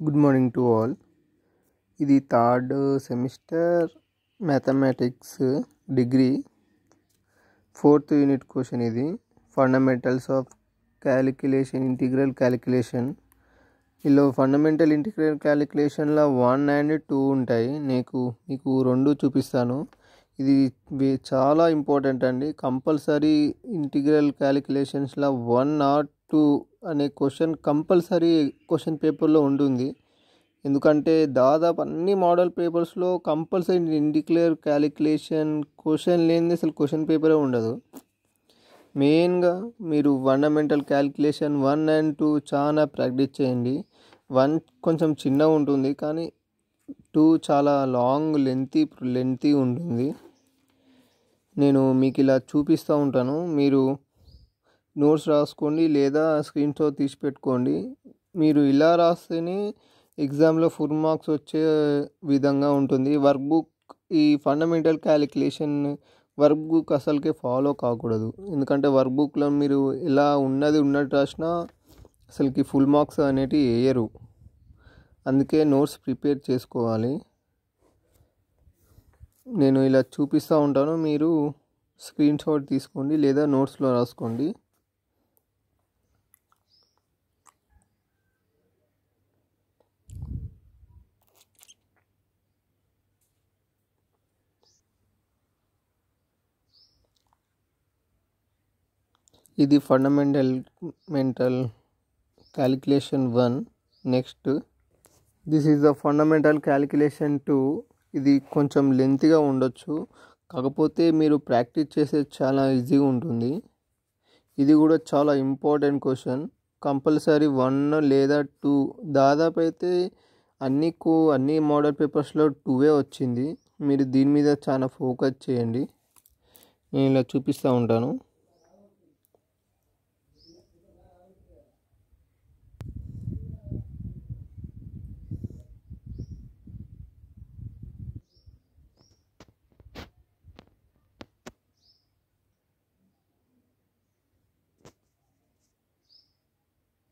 Good morning to all. ఇది third semester mathematics degree 4th unit question. ఇది fundamentals of calculation, integral calculation. ఇలా fundamental integral క్యాలిక్యులేషన్లో 1 and 2 ఉంటాయి. మీకు రెండు చూపిస్తాను. ఇది చాలా ఇంపార్టెంట్ అండి. కంపల్సరీ ఇంటిగ్రల్ క్యాలిక్యులేషన్స్లో 1 or 2 అనే క్వశ్చన్ కంపల్సరీ క్వశ్చన్ పేపర్లో ఉంటుంది. ఎందుకంటే దాదాపు అన్ని మోడల్ పేపర్స్లో కంపల్సరీ ఇంటిగ్రల్ క్యాలిక్యులేషన్ క్వశ్చన్ లేనిది అసలు క్వశ్చన్ పేపరే ఉండదు. మెయిన్గా మీరు ఫండమెంటల్ క్యాలిక్యులేషన్ 1 and 2 చాలా ప్రాక్టీస్ చేయండి. 1 కొంచెం చిన్నగా ఉంటుంది, కానీ 2 చాలా లెంతీ ఉంటుంది. నేను మీకు ఇలా చూపిస్తూ ఉంటాను. మీరు నోట్స్ రాసుకోండి లేదా స్క్రీన్ షాట్ తీసి పెట్టుకోండి. మీరు ఇలా రాస్తేనే ఎగ్జామ్లో ఫుల్ మార్క్స్ వచ్చే విధంగా ఉంటుంది. వర్క్ బుక్, ఈ ఫండమెంటల్ క్యాలిక్యులేషన్ వర్క్ బుక్ అసలుకే ఫాలో కాకూడదు. ఎందుకంటే వర్క్ బుక్లో మీరు ఎలా ఉన్నట్టు రాసినా అసలుకి ఫుల్ మార్క్స్ అనేటివి వేయరు. అందుకే నోట్స్ ప్రిపేర్ చేసుకోవాలి. నేను ఇలా చూపిస్తూ ఉంటాను, మీరు స్క్రీన్ షాట్ తీసుకోండి లేదా నోట్స్లో రాసుకోండి. ఇది fundamental calculation 1. Next this is the fundamental calculation 2. ఇది కొంచెం లెంతీగా ఉండొచ్చు, కాకపోతే మీరు ప్రాక్టీస్ చేసే చాలా ఈజీగా ఉంటుంది. ఇది కూడా చాలా ఇంపార్టెంట్ క్వశ్చన్. కంపల్సరీ 1 లేదా 2, దాదాపు అయితే అన్ని మోడల్ పేపర్స్లో 2 వచ్చింది. మీరు దీని మీద చాలా ఫోకస్ చేయండి. నేను ఇలా చూపిస్తూ ఉంటాను.